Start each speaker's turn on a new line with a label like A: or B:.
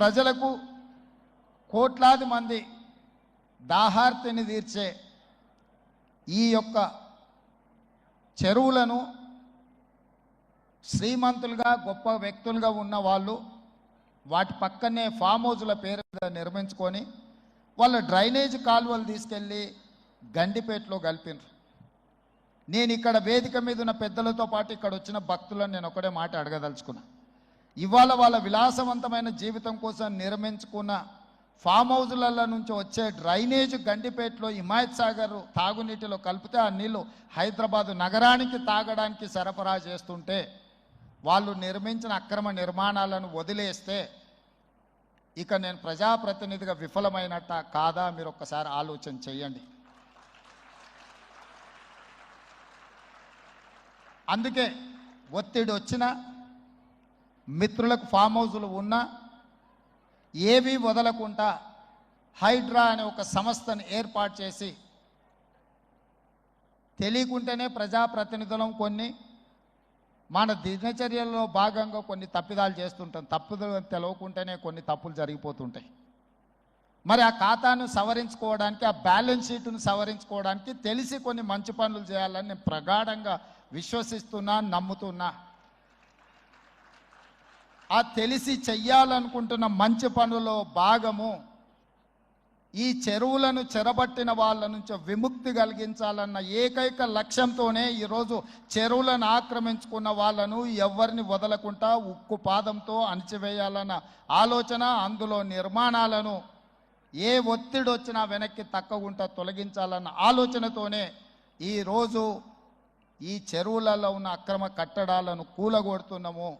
A: ప్రజలకు కోట్లాది మంది దాహార్తిని తీర్చే ఈ యొక్క చెరువులను శ్రీమంతులుగా గొప్ప వ్యక్తులుగా ఉన్న వాళ్ళు వాటి పక్కనే ఫామ్ హౌజుల పేరు మీద నిర్మించుకొని వాళ్ళ డ్రైనేజ్ కాలువలు తీసుకెళ్ళి గండిపేటలో కలిపినారు. నేను ఇక్కడ వేదిక మీద ఉన్న పెద్దలతో పాటు ఇక్కడ వచ్చిన భక్తులను నేను ఒకటే మాట అడగదలుచుకున్నా. ఇవాళ వాళ్ళ విలాసవంతమైన జీవితం కోసం నిర్మించుకున్న ఫామ్ హౌజులలో నుంచి వచ్చే డ్రైనేజ్ గండిపేటలో హిమాయత్ సాగర్ తాగునీటిలో కలిపితే ఆ నీళ్లు హైదరాబాదు నగరానికి తాగడానికి సరఫరా చేస్తుంటే వాళ్ళు నిర్మించిన అక్రమ నిర్మాణాలను వదిలేస్తే ఇక నేను ప్రజాప్రతినిధిగా విఫలమైనట్ట కాదా మీరు ఒక్కసారి ఆలోచన చేయండి. అందుకే ఒత్తిడి వచ్చినా మిత్రులకు ఫామ్ హౌజులు ఉన్నా ఏవి వదలకుండా హైడ్రా అనే ఒక సంస్థను ఏర్పాటు చేసి తెలియకుంటేనే ప్రజాప్రతినిధులం కొన్ని మన దినచర్యల్లో భాగంగా కొన్ని తప్పిదాలు చేస్తుంటాం. తప్పులు తెలవకుంటేనే కొన్ని తప్పులు జరిగిపోతుంటాయి. మరి ఆ ఖాతాను సవరించుకోవడానికి ఆ బ్యాలెన్స్ షీట్ను సవరించుకోవడానికి తెలిసి కొన్ని మంచి పనులు చేయాలని నేను ప్రగాఢంగా విశ్వసిస్తున్నా, నమ్ముతున్నా. ఆ తెలిసి చెయ్యాలనుకుంటున్న మంచి పనుల్లో భాగము ఈ చెరువులను చెరబట్టిన వాళ్ళ నుంచి విముక్తి కలిగించాలన్న ఏకైక లక్ష్యంతోనే ఈరోజు చెరువులను ఆక్రమించుకున్న వాళ్ళను ఎవరిని వదలకుండా ఉక్కు పాదంతో అణిచివేయాలన్న ఆలోచన, అందులో నిర్మాణాలను ఏ ఒత్తిడి వచ్చినా వెనక్కి తక్కకుండా తొలగించాలన్న ఆలోచనతోనే ఈరోజు ఈ చెరువులలో ఉన్న అక్రమ కట్టడాలను కూలగొడుతున్నాము.